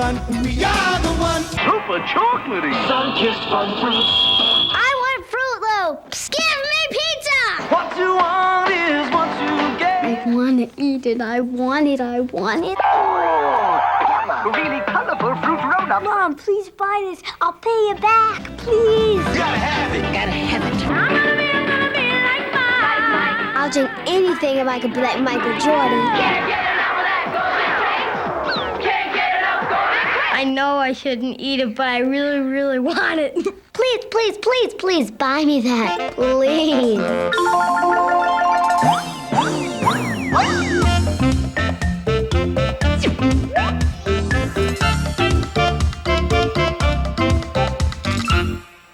one. We are the one. Super chocolatey. Sun-kissed fun fruits. I want Fruit Loops. Give me pizza. What you want is what you get. I want to eat it. I want it. I want it. Really colorful fruit roll-up. Mom, please buy this. I'll pay you back, please. Gotta have it. Gotta have it. I'm gonna be like Mike. I'll drink anything if I could be like Michael Jordan. I know I shouldn't eat it, but I really, really want it. Please, please, please, please buy me that. Please.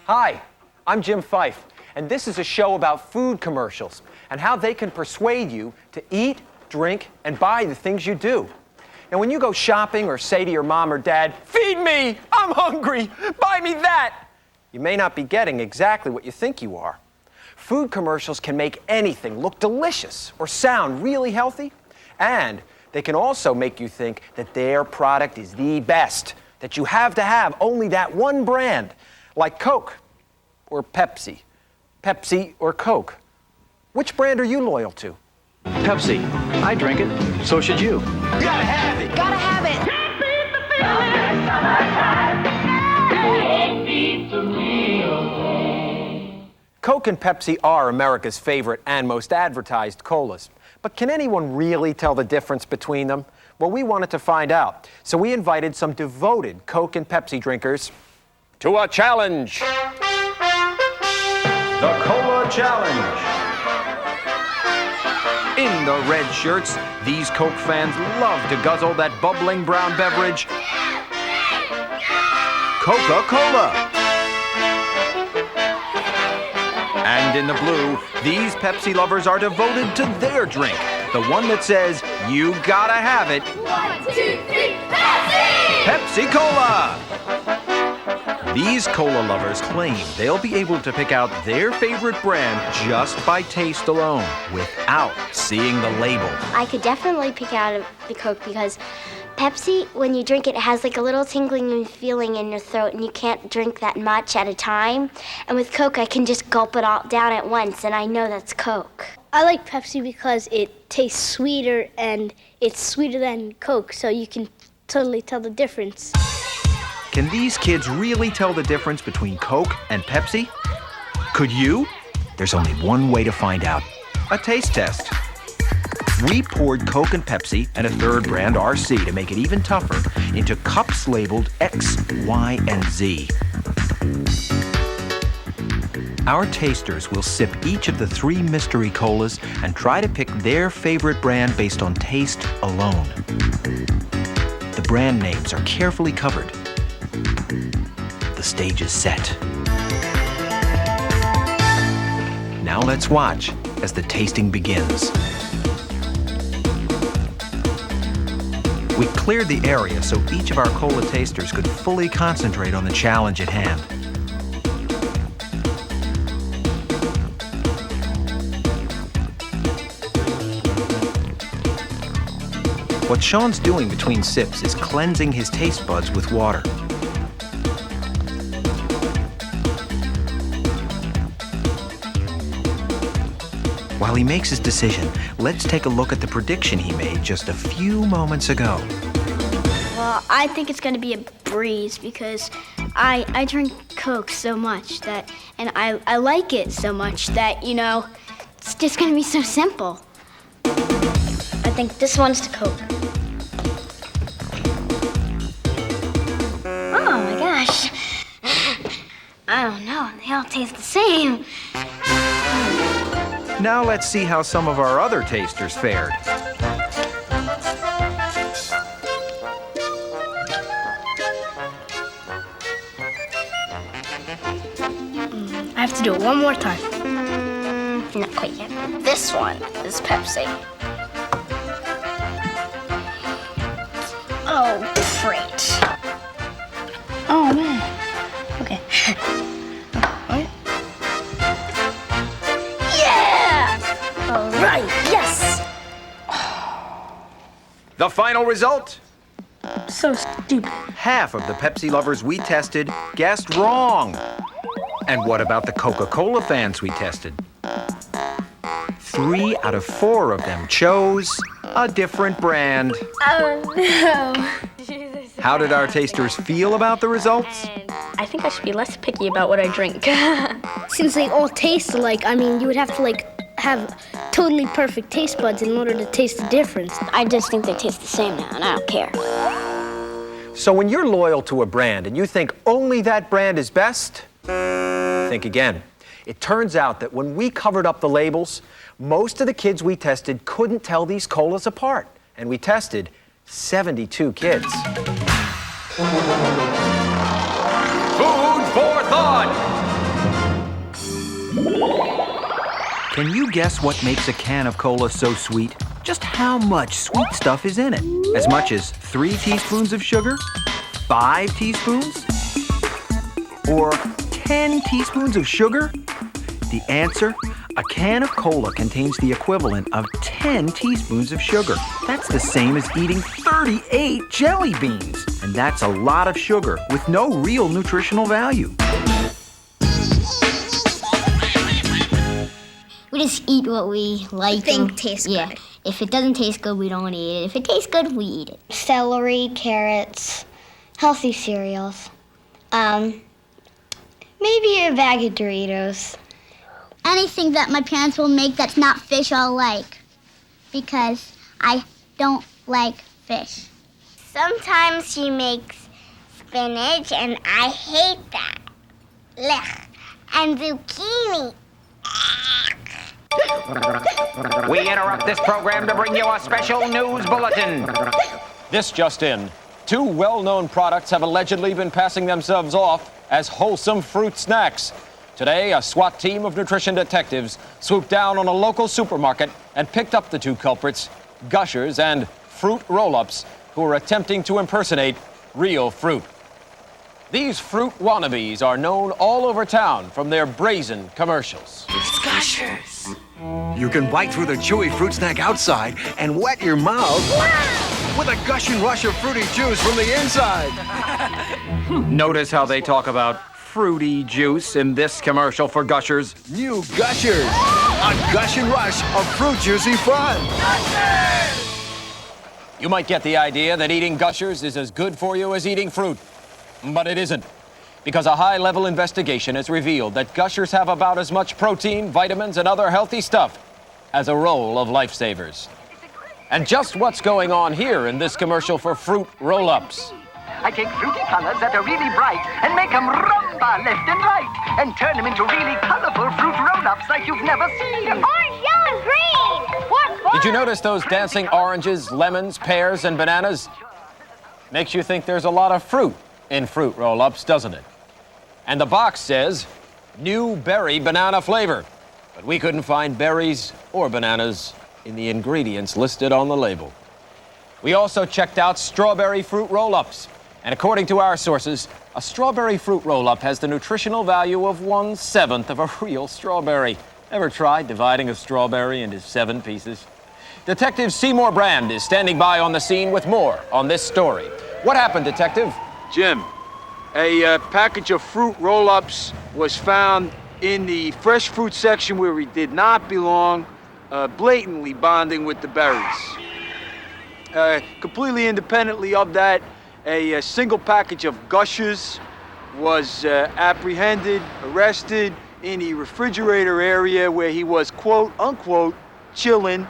Hi, I'm Jim Fife, and this is a show about food commercials and how they can persuade you to eat, drink, and buy the things you do. Now, when you go shopping or say to your mom or dad, "Feed me, I'm hungry, buy me that," you may not be getting exactly what you think you are. Food commercials can make anything look delicious or sound really healthy, and they can also make you think that their product is the best, that you have to have only that one brand, like Coke or Pepsi. Pepsi or Coke. Which brand are you loyal to? Pepsi. I drink it. So should you. Gotta have it. Gotta have it. Coke and Pepsi are America's favorite and most advertised colas. But can anyone really tell the difference between them? Well, we wanted to find out. So we invited some devoted Coke and Pepsi drinkers to a challenge. The Cola Challenge. In the red shirts, these Coke fans love to guzzle that bubbling brown beverage, Coca-Cola. And in the blue, these Pepsi lovers are devoted to their drink, the one that says, "You gotta have it." 1, 2, 3, Pepsi! Pepsi Cola! These cola lovers claim they'll be able to pick out their favorite brand just by taste alone, without seeing the label. I could definitely pick out the Coke because Pepsi, when you drink it, it has like a little tingling feeling in your throat and you can't drink that much at a time. And with Coke, I can just gulp it all down at once and I know that's Coke. I like Pepsi because it tastes sweeter and it's sweeter than Coke, so you can totally tell the difference. Can these kids really tell the difference between Coke and Pepsi? Could you? There's only one way to find out. A taste test. We poured Coke and Pepsi and a third brand, RC, to make it even tougher, into cups labeled X, Y, and Z. Our tasters will sip each of the 3 mystery colas and try to pick their favorite brand based on taste alone. The brand names are carefully covered. The stage is set. Now let's watch as the tasting begins. We cleared the area so each of our cola tasters could fully concentrate on the challenge at hand. What Sean's doing between sips is cleansing his taste buds with water. While he makes his decision, let's take a look at the prediction he made just a few moments ago. Well, I think it's going to be a breeze because I drink Coke so much that, and I like it so much that, you know, it's just going to be so simple. I think this one's the Coke. Oh my gosh. I don't know, they all taste the same. Now let's see how some of our other tasters fared. I have to do it one more time. Not quite yet. This one is Pepsi. Oh, great. Oh, man. Okay. Right. Yeah! All right, yes! The final result? So stupid. Half of the Pepsi lovers we tested guessed wrong. And what about the Coca-Cola fans we tested? 3 out of 4 of them chose a different brand. Oh no. How did our tasters feel about the results? I think I should be less picky about what I drink. Since they all taste alike, I mean, you would have to have totally perfect taste buds in order to taste the difference. I just think they taste the same now, and I don't care. So when you're loyal to a brand and you think only that brand is best, think again. It turns out that when we covered up the labels, most of the kids we tested couldn't tell these colas apart. And we tested 72 kids. Food for thought! Can you guess what makes a can of cola so sweet? Just how much sweet stuff is in it? As much as 3 teaspoons of sugar? 5 teaspoons? Or 10 teaspoons of sugar? The answer? A can of cola contains the equivalent of 10 teaspoons of sugar. That's the same as eating 38 jelly beans. And that's a lot of sugar with no real nutritional value. We just eat what we like. Think tastes Yeah. good. If it doesn't taste good, we don't eat it. If it tastes good, we eat it. Celery, carrots, healthy cereals. Maybe a bag of Doritos. Anything that my parents will make that's not fish I'll like, because I don't like fish. Sometimes she makes spinach, and I hate that. Blech. And zucchini. We interrupt this program to bring you a special news bulletin. This just in. 2 well-known products have allegedly been passing themselves off as wholesome fruit snacks. Today, a SWAT team of nutrition detectives swooped down on a local supermarket and picked up the 2 culprits, Gushers and Fruit Roll-Ups, who were attempting to impersonate real fruit. These fruit wannabes are known all over town from their brazen commercials. You can bite through the chewy fruit snack outside and wet your mouth with a gushing rush of fruity juice from the inside. Notice how they talk about fruity juice in this commercial for Gushers. New Gushers, a gushing rush of fruit juicy fun. You might get the idea that eating Gushers is as good for you as eating fruit, but it isn't. Because a high-level investigation has revealed that Gushers have about as much protein, vitamins, and other healthy stuff as a roll of lifesavers. And just what's going on here in this commercial for Fruit Roll-Ups? I take fruity colors that are really bright and make them rumba left and right and turn them into really colorful fruit roll-ups like you've never seen. Orange, yellow, green! What? Did you notice those dancing oranges, lemons, pears, and bananas? Makes you think there's a lot of fruit in Fruit Roll-Ups, doesn't it? And the box says, new berry banana flavor. But we couldn't find berries or bananas in the ingredients listed on the label. We also checked out strawberry fruit roll-ups. And according to our sources, a strawberry fruit roll-up has the nutritional value of 1/7 of a real strawberry. Ever tried dividing a strawberry into 7 pieces? Detective Seymour Brand is standing by on the scene with more on this story. What happened, Detective? Jim, a package of fruit roll-ups was found in the fresh fruit section where it did not belong, blatantly bonding with the berries. Completely independently of that, a single package of Gushers was apprehended, arrested in the refrigerator area where he was, quote unquote, chilling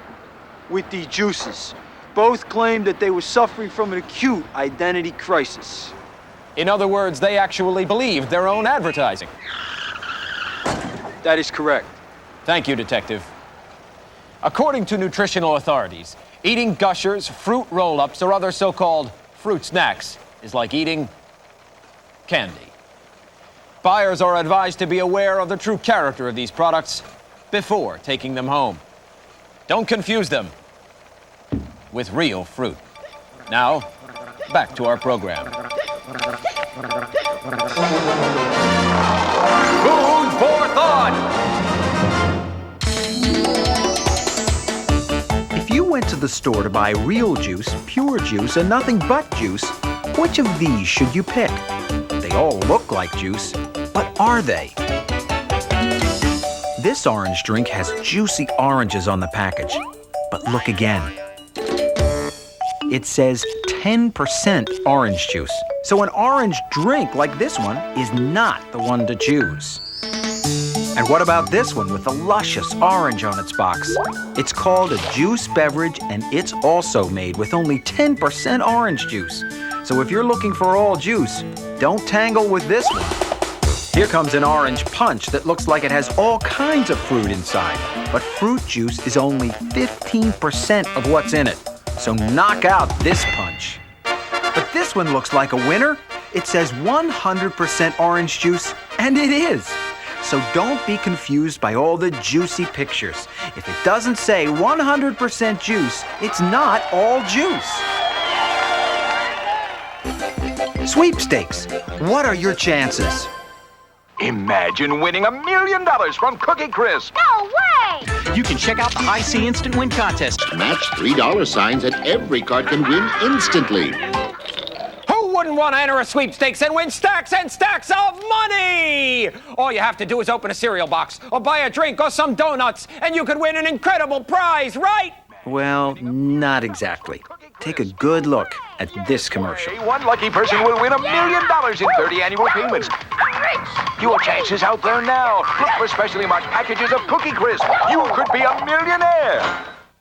with the juices. Both claimed that they were suffering from an acute identity crisis. In other words, they actually believed their own advertising. That is correct. Thank you, Detective. According to nutritional authorities, eating Gushers, fruit roll-ups, or other so-called fruit snacks is like eating candy. Buyers are advised to be aware of the true character of these products before taking them home. Don't confuse them with real fruit. Now, back to our program. Food for thought! went to the store to buy real juice, pure juice, and nothing but juice, which of these should you pick? They all look like juice, but are they? This orange drink has juicy oranges on the package, but look again. It says 10% orange juice, so an orange drink like this one is not the one to choose. And what about this one with the luscious orange on its box? It's called a juice beverage, and it's also made with only 10% orange juice. So if you're looking for all juice, don't tangle with this one. Here comes an orange punch that looks like it has all kinds of fruit inside, but fruit juice is only 15% of what's in it. So knock out this punch. But this one looks like a winner. It says 100% orange juice, and it is. So don't be confused by all the juicy pictures. If it doesn't say 100% juice, it's not all juice. Sweepstakes. What are your chances? Imagine winning $1 million from Cookie Crisp. No way! You can check out the High C Instant Win Contest. Match $3 signs and every card can win instantly. Who wouldn't want to enter a sweepstakes and win stacks and stacks of money? All you have to do is open a cereal box or buy a drink or some donuts, and you could win an incredible prize, right? Well, not exactly. Take a good look at this commercial. One lucky person will win $1 million in 30 annual payments. Your chances out there now. Look for specially marked packages of Cookie Crisp. You could be a millionaire.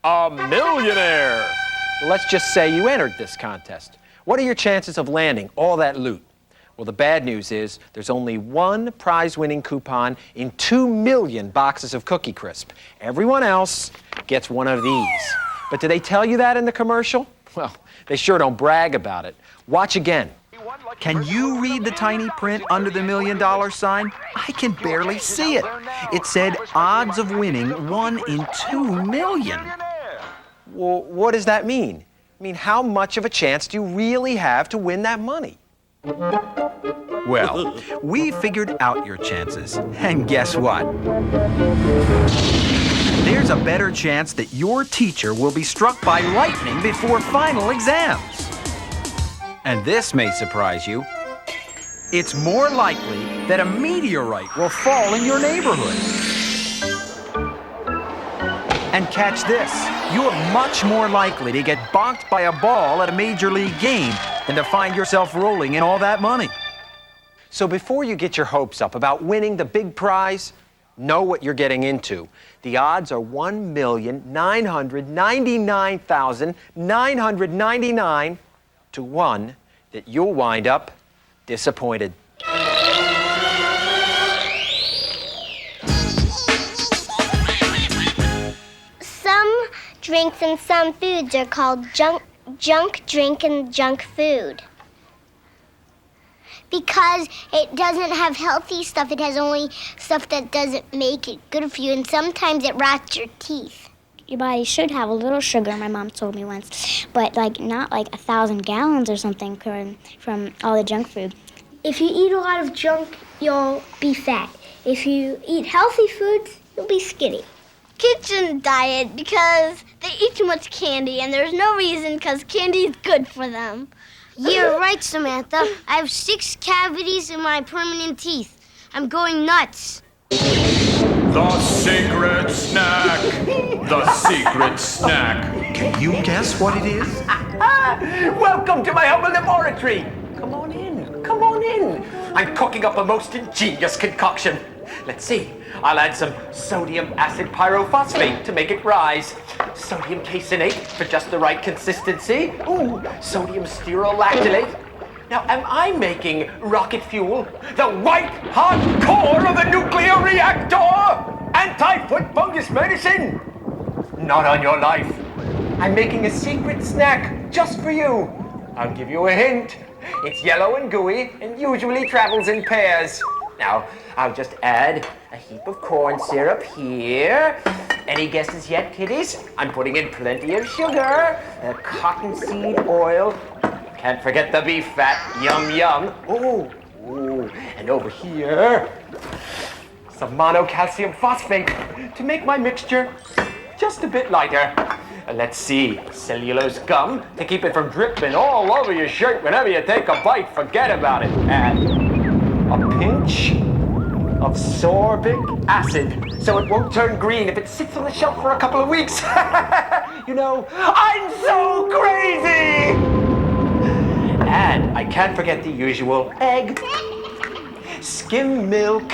A millionaire! Well, let's just say you entered this contest. What are your chances of landing all that loot? Well, the bad news is there's only one prize-winning coupon in 2 million boxes of Cookie Crisp. Everyone else gets one of these. But did they tell you that in the commercial? Well, they sure don't brag about it. Watch again. Can you read the tiny print under the $1 million sign? I can barely see it. It said odds of winning 1 in 2 million. Well, what does that mean? I mean, how much of a chance do you really have to win that money? Well, we figured out your chances. And guess what? There's a better chance that your teacher will be struck by lightning before final exams. And this may surprise you. It's more likely that a meteorite will fall in your neighborhood. And catch this, you're much more likely to get bonked by a ball at a major league game than to find yourself rolling in all that money. So before you get your hopes up about winning the big prize, know what you're getting into. The odds are 1,999,999 to 1 that you'll wind up disappointed. Some drinks and some foods are called junk drink and junk food. Because it doesn't have healthy stuff. It has only stuff that doesn't make it good for you, and sometimes it rots your teeth. Your body should have a little sugar, my mom told me once, but not 1,000 gallons or something from all the junk food. If you eat a lot of junk, you'll be fat. If you eat healthy foods, you'll be skinny. Kids shouldn't diet because they eat too much candy, and there's no reason because candy is good for them. You're right, Samantha. I have 6 cavities in my permanent teeth. I'm going nuts. The secret snack. The secret snack. Can you guess what it is? Welcome to my humble laboratory. Come on in. Come on in. I'm cooking up a most ingenious concoction. Let's see. I'll add some sodium acid pyrophosphate to make it rise. Sodium caseinate for just the right consistency. Ooh, sodium sterolactylate. Now, am I making rocket fuel? The white hot core of a nuclear reactor? Anti-foot fungus medicine? Not on your life. I'm making a secret snack just for you. I'll give you a hint. It's yellow and gooey and usually travels in pairs. Now, I'll just add a heap of corn syrup here. Any guesses yet, kiddies? I'm putting in plenty of sugar, cottonseed oil. Can't forget the beef fat. Yum, yum. Ooh, ooh. And over here, some monocalcium phosphate to make my mixture just a bit lighter. Let's see, cellulose gum to keep it from dripping all over your shirt whenever you take a bite. Forget about it. And a pinch of sorbic acid so it won't turn green if it sits on the shelf for a couple of weeks. You know, I'm so crazy! And I can't forget the usual egg, skim milk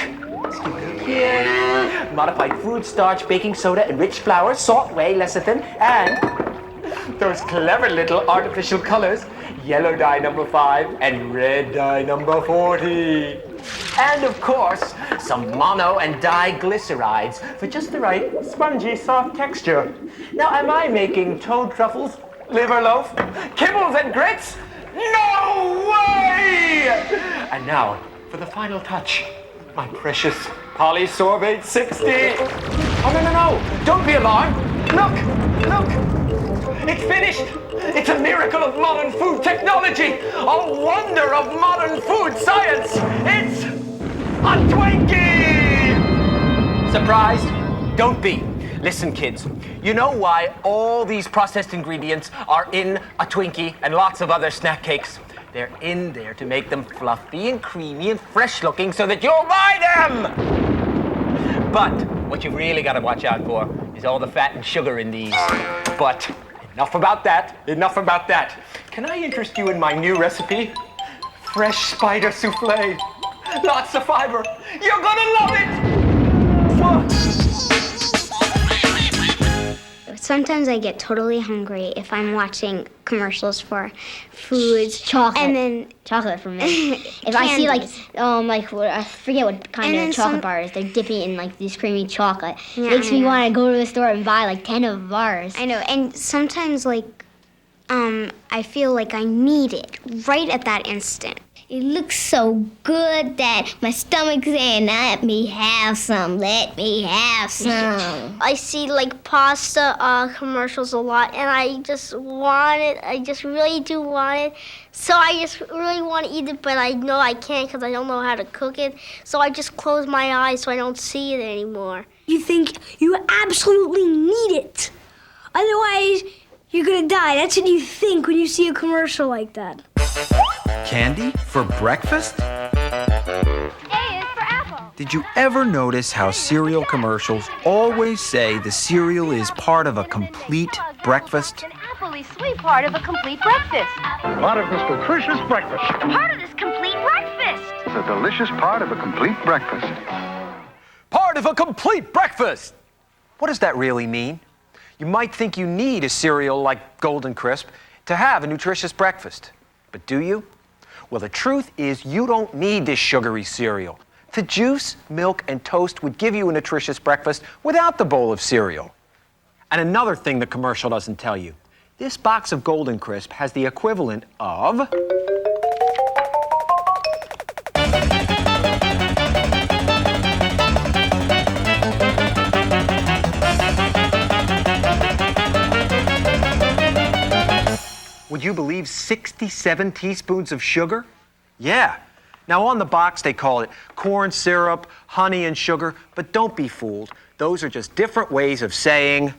here, modified food starch, baking soda, enriched flour, salt, whey, lecithin, and those clever little artificial colors, yellow dye number 5 and red dye number 40. And of course, some mono and diglycerides for just the right spongy, soft texture. Now, am I making toad truffles, liver loaf, kibbles and grits? No way! And now, for the final touch, my precious polysorbate 60. Oh, no. Don't be alarmed. Look. It's finished. It's a miracle of modern food technology. A wonder of modern food science. It's a Twinkie! Surprised? Don't be. Listen, kids, you know why all these processed ingredients are in a Twinkie and lots of other snack cakes? They're in there to make them fluffy and creamy and fresh looking so that you'll buy them! But what you've really got to watch out for is all the fat and sugar in these. But enough about that. Can I interest you in my new recipe? Fresh spider souffle. Lots of fiber. You're gonna love it! Sometimes I get totally hungry if I'm watching commercials for foods. Chocolate. And then chocolate for me. If I see I forget what kind of chocolate bars, they're dipping in like this creamy chocolate. Yeah, it makes me want to go to the store and buy like 10 of bars. I know, and sometimes I feel like I need it right at that instant. It looks so good that my stomach's saying, let me have some. I see pasta commercials a lot, and I just want it. I just really do want it. So I just really want to eat it, but I know I can't because I don't know how to cook it. So I just close my eyes so I don't see it anymore. You think you absolutely need it. Otherwise, you're gonna die. That's what you think when you see a commercial like that. Candy for breakfast? A is for apple. Did you ever notice how cereal commercials always say the cereal is part of a complete breakfast? An apple is sweet part of a complete breakfast. Part of this nutritious breakfast. Part of this complete breakfast. The delicious part of a complete breakfast. Part of a complete breakfast! What does that really mean? You might think you need a cereal like Golden Crisp to have a nutritious breakfast. But do you? Well, the truth is you don't need this sugary cereal. The juice, milk, and toast would give you a nutritious breakfast without the bowl of cereal. And another thing the commercial doesn't tell you, this box of Golden Crisp has the equivalent of would you believe 67 teaspoons of sugar? Yeah. Now on the box they call it corn syrup, honey, and sugar, but don't be fooled. Those are just different ways of saying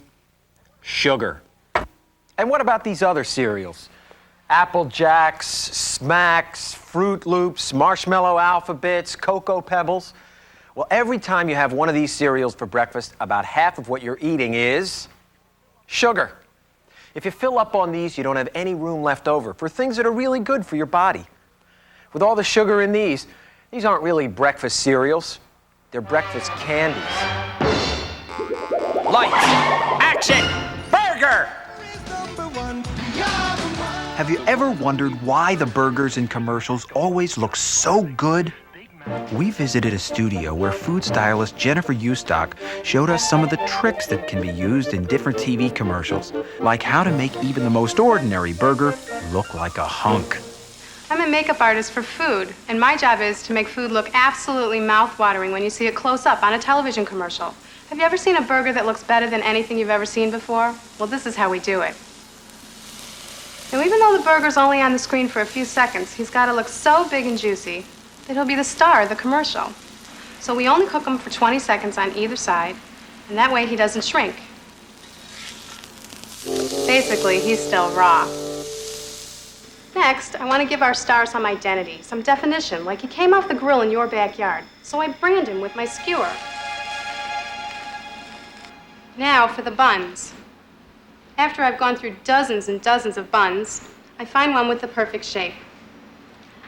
sugar. And what about these other cereals? Apple Jacks, Smacks, Fruit Loops, Marshmallow Alphabets, Cocoa Pebbles. Well, every time you have one of these cereals for breakfast, about half of what you're eating is sugar. If you fill up on these, you don't have any room left over for things that are really good for your body. With all the sugar in these aren't really breakfast cereals. They're breakfast candies. Lights, action, burger! Have you ever wondered why the burgers in commercials always look so good? We visited a studio where food stylist Jennifer Eustock showed us some of the tricks that can be used in different TV commercials, like how to make even the most ordinary burger look like a hunk. I'm a makeup artist for food, and my job is to make food look absolutely mouth-watering when you see it close up on a television commercial. Have you ever seen a burger that looks better than anything you've ever seen before? Well, this is how we do it. Now, even though the burger's only on the screen for a few seconds, he's got to look so big and juicy that he'll be the star of the commercial. So we only cook him for 20 seconds on either side, and that way he doesn't shrink. Basically, he's still raw. Next, I want to give our star some identity, some definition, like he came off the grill in your backyard. So I brand him with my skewer. Now for the buns. After I've gone through dozens and dozens of buns, I find one with the perfect shape.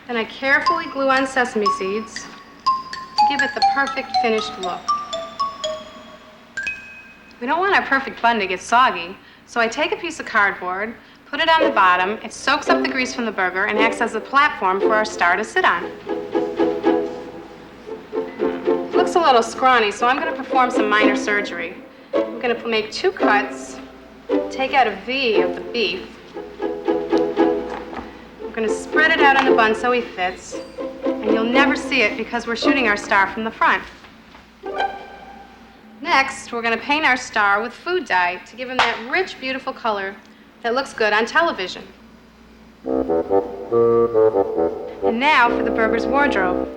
Then I carefully glue on sesame seeds to give it the perfect finished look. We don't want our perfect bun to get soggy, so I take a piece of cardboard, put it on the bottom, it soaks up the grease from the burger and acts as a platform for our star to sit on. It looks a little scrawny, so I'm going to perform some minor surgery. I'm going to make 2 cuts, take out a V of the beef. I'm going to spread it out on the bun so he fits, and you'll never see it because we're shooting our star from the front. Next, we're going to paint our star with food dye to give him that rich, beautiful color that looks good on television. And now for the burger's wardrobe.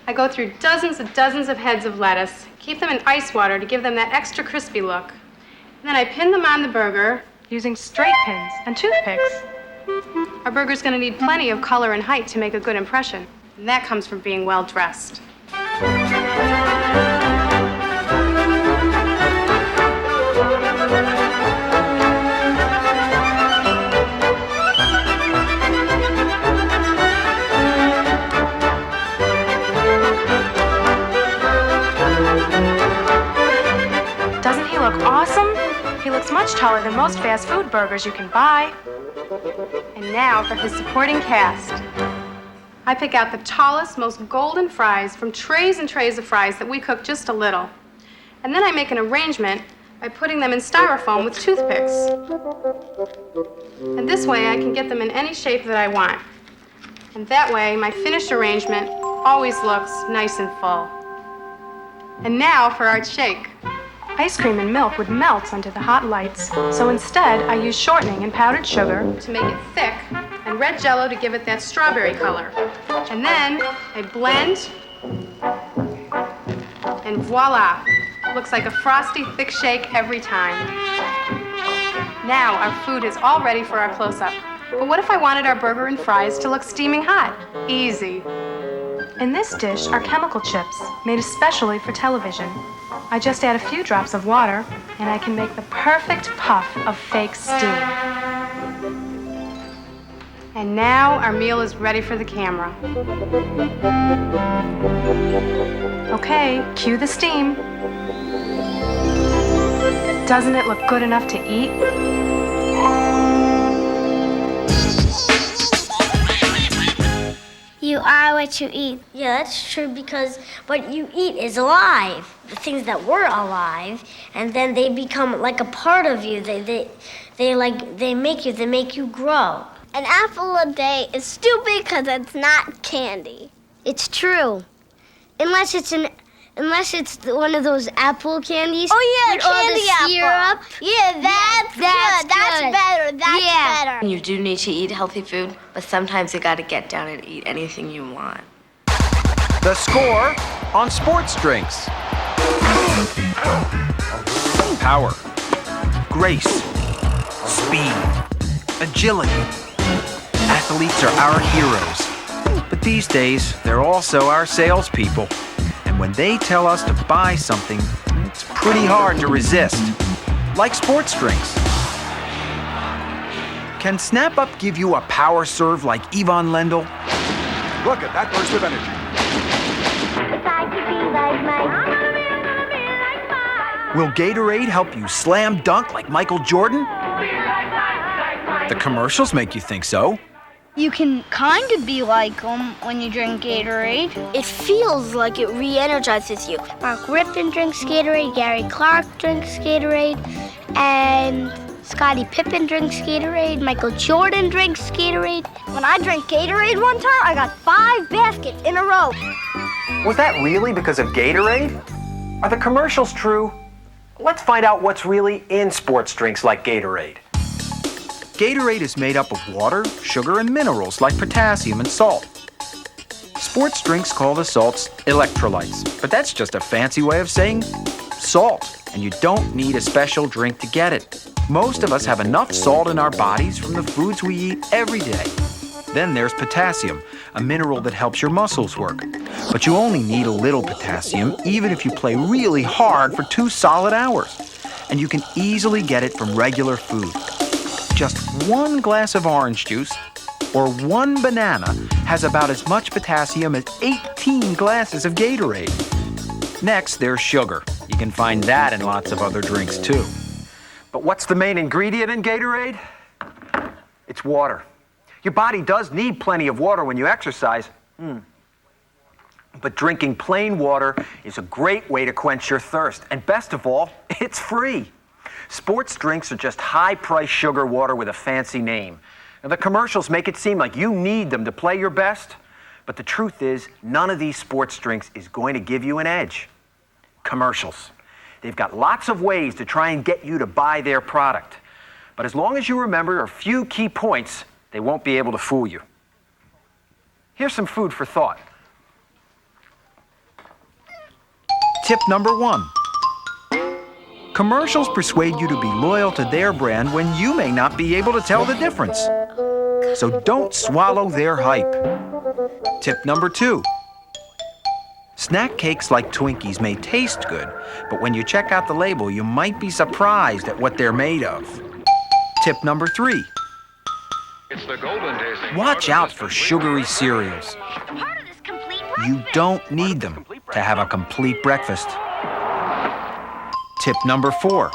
I go through dozens and dozens of heads of lettuce, keep them in ice water to give them that extra crispy look. And then I pin them on the burger using straight pins and toothpicks. Our burger's going to need plenty of color and height to make a good impression. And that comes from being well dressed. Doesn't he look awesome? He looks much taller than most fast food burgers you can buy. And now for his supporting cast. I pick out the tallest, most golden fries from trays and trays of fries that we cook just a little. And then I make an arrangement by putting them in styrofoam with toothpicks. And this way I can get them in any shape that I want. And that way my finished arrangement always looks nice and full. And now for our shake. Ice cream and milk would melt under the hot lights, so instead I use shortening and powdered sugar to make it thick and red Jell-O to give it that strawberry color. And then I blend, and voila! Looks like a frosty, thick shake every time. Now our food is all ready for our close-up. But what if I wanted our burger and fries to look steaming hot? Easy. In this dish are chemical chips, made especially for television. I just add a few drops of water, and I can make the perfect puff of fake steam. And now our meal is ready for the camera. Okay, cue the steam. Doesn't it look good enough to eat? You are what you eat. Yeah, that's true because what you eat is alive. The things that were alive, and then they become like a part of you. They make you grow. An apple a day is stupid because it's not candy. It's true. Unless it's one of those apple candies. Oh yeah, with all candy the apple. syrup. Yeah, that's good. That's better. That's better. You do need to eat healthy food, but sometimes you gotta get down and eat anything you want. The score on sports drinks. Power, grace, speed, agility. Athletes are our heroes. But these days, they're also our salespeople. And when they tell us to buy something, it's pretty hard to resist. Like sports drinks. Can Snap Up give you a power serve like Yvonne Lendl? Look at that burst of energy. Will Gatorade help you slam dunk like Michael Jordan? The commercials make you think so. You can kind of be like them when you drink Gatorade. It feels like it re-energizes you. Mark Rippon drinks Gatorade, Gary Clark drinks Gatorade, and Scottie Pippen drinks Gatorade, Michael Jordan drinks Gatorade. When I drank Gatorade one time, I got 5 baskets in a row. Was that really because of Gatorade? Are the commercials true? Let's find out what's really in sports drinks like Gatorade. Gatorade is made up of water, sugar, and minerals like potassium and salt. Sports drinks call the salts electrolytes, but that's just a fancy way of saying salt. And you don't need a special drink to get it. Most of us have enough salt in our bodies from the foods we eat every day. Then there's potassium, a mineral that helps your muscles work. But you only need a little potassium, even if you play really hard for 2 solid hours. And you can easily get it from regular food. Just 1 glass of orange juice or 1 banana has about as much potassium as 18 glasses of Gatorade. Next, there's sugar. You can find that in lots of other drinks too. But what's the main ingredient in Gatorade? It's water. Your body does need plenty of water when you exercise. But drinking plain water is a great way to quench your thirst. And best of all, it's free. Sports drinks are just high-priced sugar water with a fancy name. Now, the commercials make it seem like you need them to play your best. But the truth is, none of these sports drinks is going to give you an edge. Commercials. They've got lots of ways to try and get you to buy their product. But as long as you remember a few key points, they won't be able to fool you. Here's some food for thought. Tip number 1. Commercials persuade you to be loyal to their brand when you may not be able to tell the difference. So don't swallow their hype. Tip number 2. Snack cakes like Twinkies may taste good, but when you check out the label, you might be surprised at what they're made of. Tip number 3. Watch out for sugary cereals. You don't need them to have a complete breakfast. Tip number 4.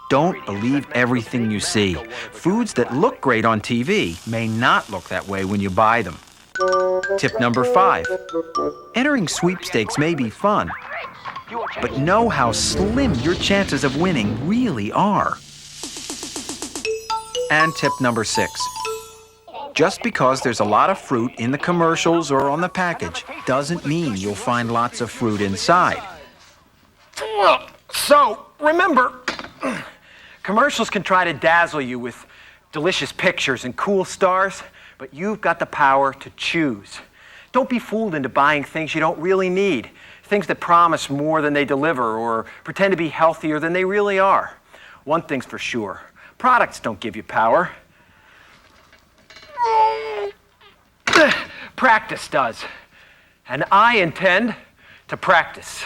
Don't believe everything you see. Foods that look great on TV may not look that way when you buy them. Tip number 5. Entering sweepstakes may be fun, but know how slim your chances of winning really are. And tip number 6. Just because there's a lot of fruit in the commercials or on the package doesn't mean you'll find lots of fruit inside. So, remember, commercials can try to dazzle you with delicious pictures and cool stars, but you've got the power to choose. Don't be fooled into buying things you don't really need, things that promise more than they deliver or pretend to be healthier than they really are. One thing's for sure, products don't give you power. Practice does. And I intend to practice.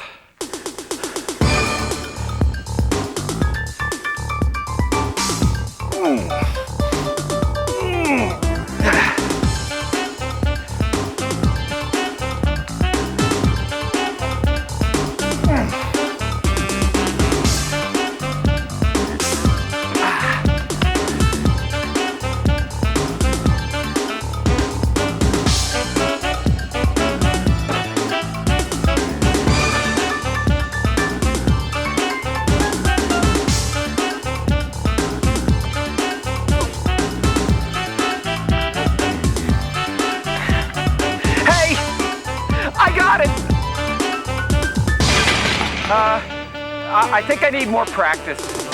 I think I need more practice.